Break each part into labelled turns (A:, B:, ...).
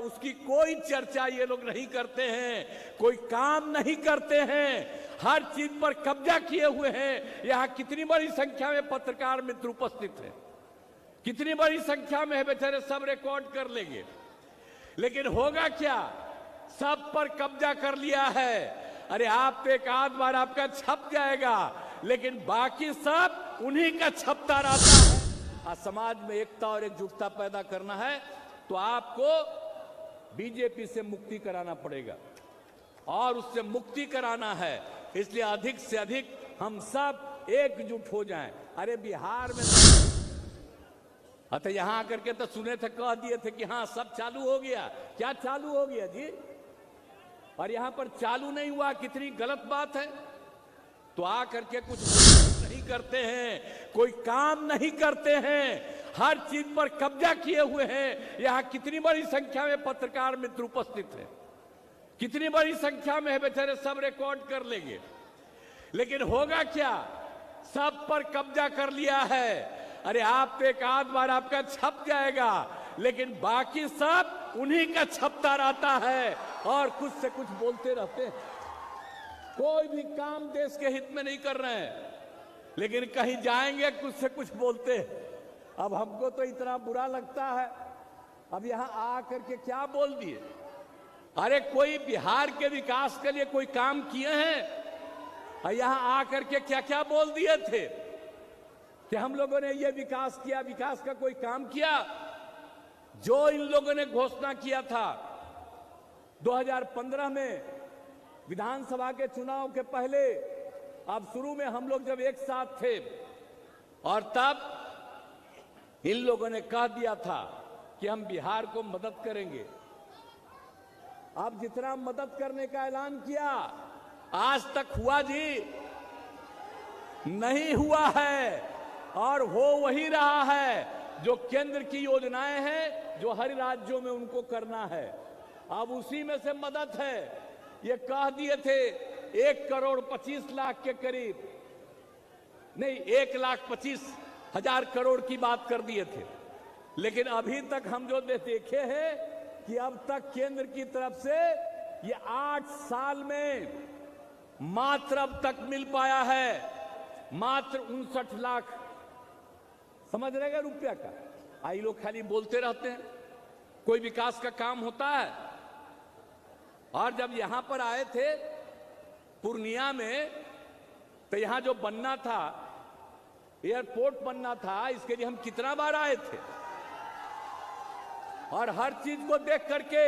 A: उसकी कोई चर्चा ये लोग नहीं करते हैं, कोई काम नहीं करते हैं, हर चीज पर कब्जा किए हुए हैं। यहां कितनी बड़ी संख्या में पत्रकार मित्र उपस्थित हैं, कितनी बड़ी संख्या में है, बेचारे सब रिकॉर्ड कर लेंगे। लेकिन होगा क्या, सब पर कब्जा कर लिया है। अरे आप पे एक आध बार आपका छप जाएगा, लेकिन बाकी सब उन्हीं का छपता रहता है। आज समाज में एकता और एकजुटता पैदा करना है तो आपको बीजेपी से मुक्ति कराना पड़ेगा, और उससे मुक्ति कराना है इसलिए अधिक से अधिक हम सब एकजुट हो जाएं। अरे बिहार में यहां आकर के तो सुने थे, कह दिए थे कि हाँ सब चालू हो गया। क्या चालू हो गया जी? और यहां पर चालू नहीं हुआ, कितनी गलत बात है। तो आकर के कुछ नहीं करते हैं, कोई काम नहीं करते हैं, हर चीज पर कब्जा किए हुए हैं। यहां कितनी बड़ी संख्या में पत्रकार मित्र उपस्थित हैं, कितनी बड़ी संख्या में है, बेचारे सब रिकॉर्ड कर लेंगे। लेकिन होगा क्या, सब पर कब्जा कर लिया है। अरे आप पे एक आध बार आपका छप जाएगा, लेकिन बाकी सब उन्हीं का छपता रहता है और कुछ से कुछ बोलते रहते हैं। कोई भी काम देश के हित में नहीं कर रहे हैं, लेकिन कहीं जाएंगे कुछ से कुछ बोलते हैं। अब हमको तो इतना बुरा लगता है, अब यहां आकर के क्या बोल दिए। अरे कोई बिहार के विकास के लिए कोई काम किए हैं? यहां आकर के क्या क्या बोल दिए थे कि हम लोगों ने ये विकास किया, विकास का कोई काम किया? जो इन लोगों ने घोषणा किया था 2015 में विधानसभा के चुनाव के पहले, अब शुरू में हम लोग जब एक साथ थे और तब इन लोगों ने कह दिया था कि हम बिहार को मदद करेंगे। अब जितना मदद करने का ऐलान किया, आज तक हुआ जी? नहीं हुआ है। और हो वही रहा है जो केंद्र की योजनाएं हैं, जो हर राज्यों में उनको करना है। अब उसी में से मदद है। ये कह दिए थे 1,25,00,000 के करीब, नहीं 1,25,000 करोड़ की बात कर दिए थे। लेकिन अभी तक हम जो देखे हैं कि अब तक केंद्र की तरफ से ये 8 साल में मात्र अब तक मिल पाया है मात्र 59 लाख, समझ रहेगा, रुपया का। आई लोग खाली बोलते रहते हैं, कोई विकास का काम होता है? और जब यहां पर आए थे पूर्णिया में, तो यहां जो बनना था, एयरपोर्ट बनना था, इसके लिए हम कितना बार आए थे और हर चीज को देख करके।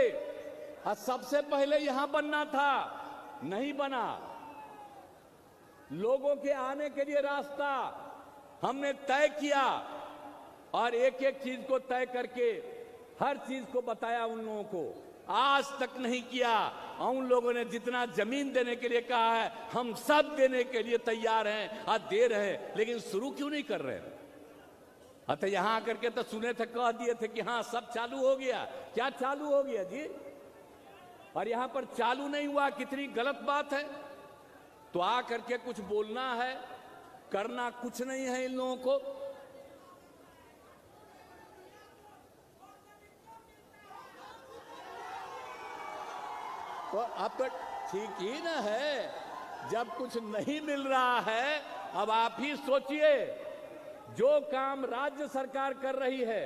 A: और सबसे पहले यहां बनना था, नहीं बना। लोगों के आने के लिए रास्ता हमने तय किया और एक एक चीज को तय करके हर चीज को बताया उन लोगों को। आज तक नहीं किया। उन लोगों ने जितना जमीन देने के लिए कहा है, हम सब देने के लिए तैयार हैं, आज दे रहे हैं, लेकिन शुरू क्यों नहीं कर रहे? अतः यहां आकर के तो सुने थे, कह दिए थे कि हाँ सब चालू हो गया। क्या चालू हो गया जी? और यहां पर चालू नहीं हुआ, कितनी गलत बात है। तो आकर के कुछ बोलना है, करना कुछ नहीं है इन लोगों को। तो अब तक ठीक ही ना है, जब कुछ नहीं मिल रहा है। अब आप ही सोचिए, जो काम राज्य सरकार कर रही है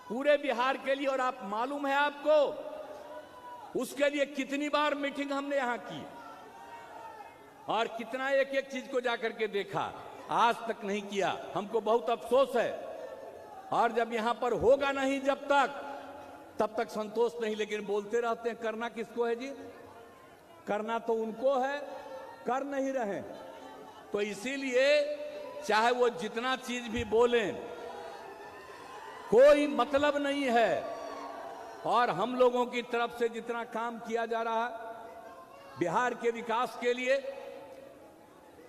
A: पूरे बिहार के लिए, और आप मालूम है आपको, उसके लिए कितनी बार मीटिंग हमने यहां की और कितना एक एक चीज को जाकर के देखा, आज तक नहीं किया। हमको बहुत अफसोस है। और जब यहां पर होगा नहीं जब तक, तब तक संतोष नहीं। लेकिन बोलते रहते हैं। करना किसको है जी? करना तो उनको है, कर नहीं रहे। तो इसीलिए चाहे वो जितना चीज भी बोलें, कोई मतलब नहीं है। और हम लोगों की तरफ से जितना काम किया जा रहा है बिहार के विकास के लिए,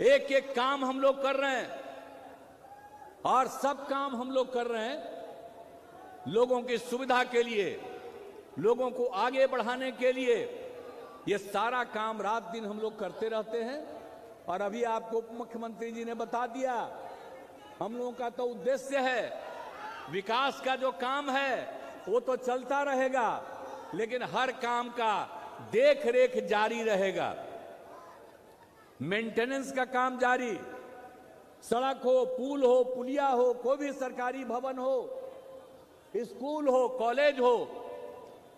A: एक एक काम हम लोग कर रहे हैं और सब काम हम लोग कर रहे हैं लोगों की सुविधा के लिए, लोगों को आगे बढ़ाने के लिए। ये सारा काम रात दिन हम लोग करते रहते हैं। और अभी आपको मुख्यमंत्री जी ने बता दिया, हम लोगों का तो उद्देश्य है, विकास का जो काम है वो तो चलता रहेगा, लेकिन हर काम का देख रेख जारी रहेगा। मेंटेनेंस का काम जारी, सड़क हो, पुल हो, पुलिया हो, कोई भी सरकारी भवन हो, स्कूल हो, कॉलेज हो,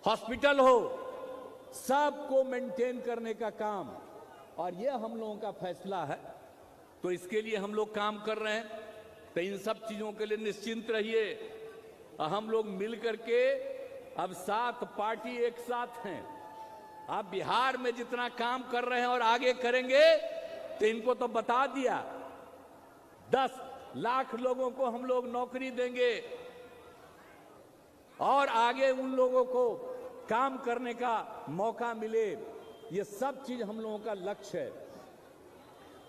A: हॉस्पिटल हो, सबको मेंटेन करने का काम, और यह हम लोगों का फैसला है। तो इसके लिए हम लोग काम कर रहे हैं। तो इन सब चीजों के लिए निश्चिंत रहिए। हम लोग मिल करके अब 7 पार्टी एक साथ हैं। आप बिहार में जितना काम कर रहे हैं और आगे करेंगे, तो इनको तो बता दिया 10 लाख लोगों को हम लोग नौकरी देंगे और आगे उन लोगों को काम करने का मौका मिले। ये सब चीज हम लोगों का लक्ष्य है।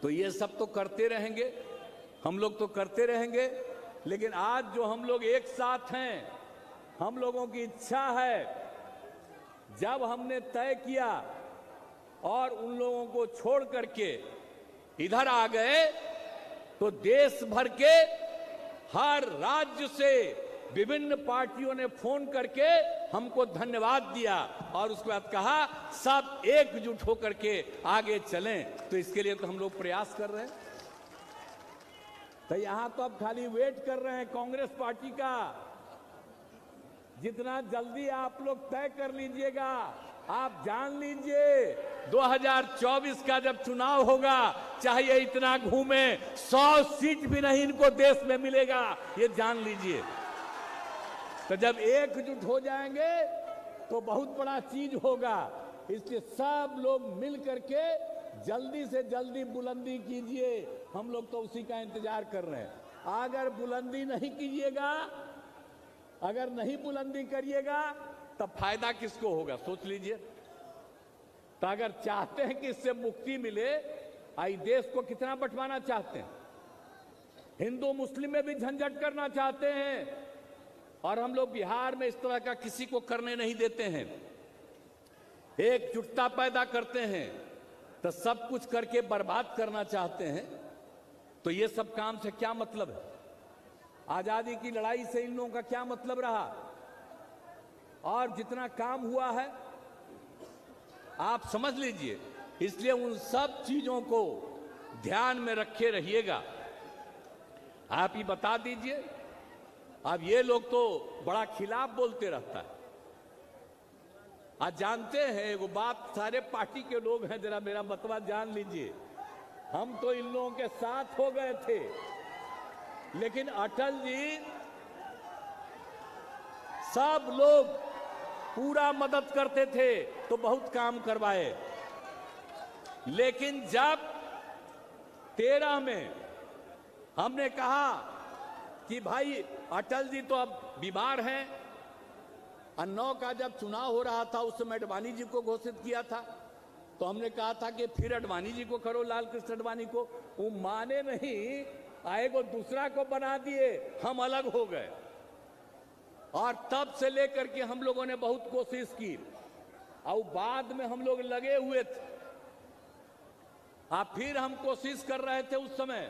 A: तो ये सब तो करते रहेंगे, हम लोग तो करते रहेंगे। लेकिन आज जो हम लोग एक साथ हैं, हम लोगों की इच्छा है, जब हमने तय किया और उन लोगों को छोड़ करके इधर आ गए, तो देश भर के हर राज्य से विभिन्न पार्टियों ने फोन करके हमको धन्यवाद दिया और उसके बाद कहा सब एकजुट होकर के आगे चलें। तो इसके लिए तो हम लोग प्रयास कर रहे हैं। तो यहां तो अब खाली वेट कर रहे हैं कांग्रेस पार्टी का। जितना जल्दी आप लोग तय कर लीजिएगा, आप जान लीजिए 2024 का जब चुनाव होगा, चाहे ये इतना घूमे, 100 सीट भी नहीं इनको देश में मिलेगा, ये जान लीजिए। तो जब एकजुट हो जाएंगे तो बहुत बड़ा चीज होगा। इसलिए सब लोग मिल करके जल्दी से जल्दी बुलंदी कीजिए। हम लोग तो उसी का इंतजार कर रहे हैं। अगर बुलंदी नहीं कीजिएगा, अगर नहीं बुलंदी करिएगा, तब फायदा किसको होगा, सोच लीजिए। तो अगर चाहते हैं कि इससे मुक्ति मिले, आई देश को कितना बंटवाना चाहते हैं, हिंदू मुस्लिम में भी झंझट करना चाहते हैं, और हम लोग बिहार में इस तरह का किसी को करने नहीं देते हैं। एकजुटता पैदा करते हैं, तो सब कुछ करके बर्बाद करना चाहते हैं। तो ये सब काम से क्या मतलब है? आजादी की लड़ाई से इन लोगों का क्या मतलब रहा? और जितना काम हुआ है आप समझ लीजिए। इसलिए उन सब चीजों को ध्यान में रखे रहिएगा। आप ही बता दीजिए। अब ये लोग तो बड़ा खिलाफ बोलते रहता है। आज जानते हैं वो बात, सारे पार्टी के लोग हैं, जरा मेरा मतवा जान लीजिए। हम तो इन लोगों के साथ हो गए थे, लेकिन अटल जी सब लोग पूरा मदद करते थे तो बहुत काम करवाए। लेकिन जब 13 में हमने कहा कि भाई अटल जी तो अब बीमार हैं, और 9 का जब चुनाव हो रहा था उस समय अडवाणी जी को घोषित किया था, तो हमने कहा था कि फिर अडवाणी जी को करो, लाल कृष्ण अडवाणी को। वो माने नहीं, आए को दूसरा को बना दिए, हम अलग हो गए। और तब से लेकर के हम लोगों ने बहुत कोशिश की, और बाद में हम लोग लगे हुए थे। फिर हम कोशिश कर रहे थे उस समय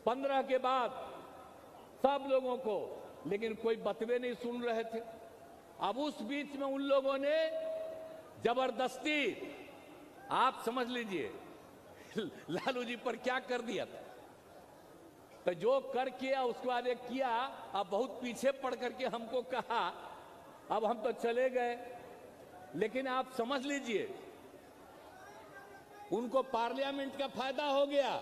A: 15 के बाद सब लोगों को, लेकिन कोई बतवे नहीं सुन रहे थे। अब उस बीच में उन लोगों ने जबरदस्ती, आप समझ लीजिए, लालू जी पर क्या कर दिया था। तो जो कर किया उसके बाद एक किया, अब बहुत पीछे पड़ करके हमको कहा, अब हम तो चले गए। लेकिन आप समझ लीजिए, उनको पार्लियामेंट का फायदा हो गया,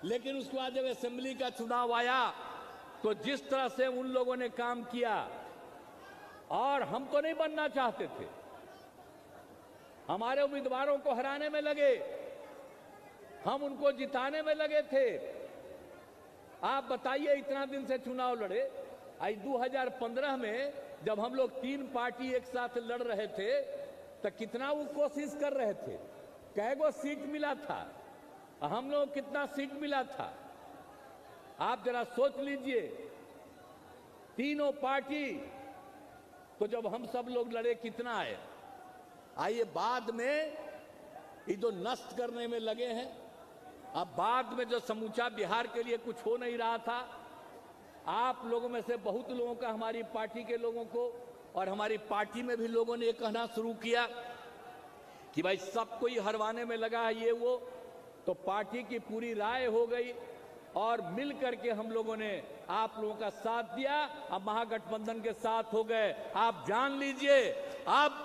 A: लेकिन उसके बाद जब असेंबली का चुनाव आया तो जिस तरह से उन लोगों ने काम किया, और हम तो नहीं बनना चाहते थे, हमारे उम्मीदवारों को हराने में लगे, हम उनको जिताने में लगे थे। आप बताइए, इतना दिन से चुनाव लड़े, आज 2015 में जब हम लोग 3 पार्टी एक साथ लड़ रहे थे, तो कितना वो कोशिश कर रहे थे, कैगो सीट मिला था, हम लोग कितना सीट मिला था, आप जरा सोच लीजिए। तीनों पार्टी तो जब हम सब लोग लड़े कितना आए। आइए बाद में ये जो नष्ट करने में लगे हैं, अब बाद में जो समूचा बिहार के लिए कुछ हो नहीं रहा था, आप लोगों में से बहुत लोगों का, हमारी पार्टी के लोगों को और हमारी पार्टी में भी लोगों ने ये कहना शुरू किया कि भाई सबको ही हरवाने में लगा है ये वो, तो पार्टी की पूरी राय हो गई और मिल करके हम लोगों ने आप लोगों का साथ दिया, अब महागठबंधन के साथ हो गए। आप जान लीजिए अब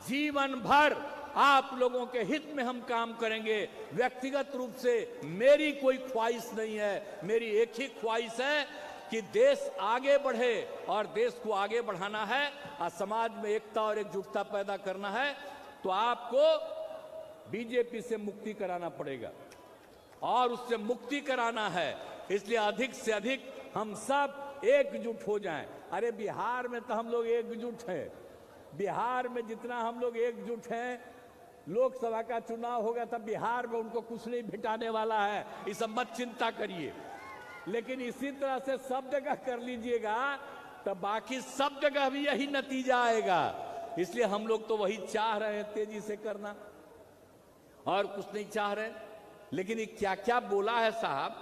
A: जीवन भर आप लोगों के हित में हम काम करेंगे। व्यक्तिगत रूप से मेरी कोई ख्वाहिश नहीं है, मेरी एक ही ख्वाहिश है कि देश आगे बढ़े और देश को आगे बढ़ाना है और समाज में एकता और एकजुटता पैदा करना है, तो आपको बीजेपी से मुक्ति कराना पड़ेगा और उससे मुक्ति कराना है। इसलिए अधिक से अधिक हम सब एकजुट हो जाएं। अरे बिहार में तो हम लोग एकजुट हैं, बिहार में जितना हम लोग एकजुट हैं, लोकसभा का चुनाव होगा तब बिहार में उनको कुछ नहीं भिटाने वाला है, इस सब मत चिंता करिए। लेकिन इसी तरह से सब जगह कर लीजिएगा तो बाकी सब जगह भी यही नतीजा आएगा। इसलिए हम लोग तो वही चाह रहे हैं तेजी से करना, और कुछ नहीं चाह रहे। लेकिन ये क्या क्या बोला है साहब,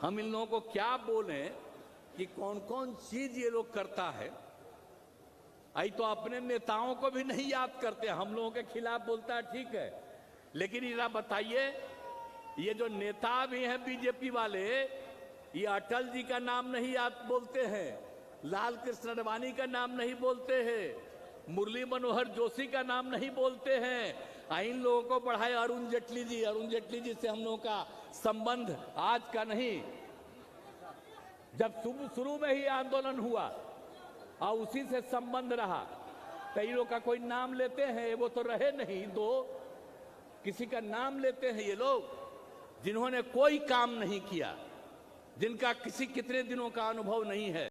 A: हम इन लोगों को क्या बोले कि कौन कौन चीज ये लोग करता है। आई तो अपने नेताओं को भी नहीं याद करते, हम लोगों के खिलाफ बोलता है ठीक है, लेकिन इधर बताइए ये जो नेता भी हैं बीजेपी वाले, ये अटल जी का नाम नहीं याद बोलते हैं, लाल कृष्ण आडवाणी का नाम नहीं बोलते हैं, मुरली मनोहर जोशी का नाम नहीं बोलते हैं। इन लोगों को बढ़ाए अरुण जेटली जी से हम लोगों का संबंध आज का नहीं, जब शुरू में ही आंदोलन हुआ और उसी से संबंध रहा, कई लोग का कोई नाम लेते हैं, वो तो रहे नहीं दो, किसी का नाम लेते हैं ये लोग जिन्होंने कोई काम नहीं किया, जिनका कितने दिनों का अनुभव नहीं है।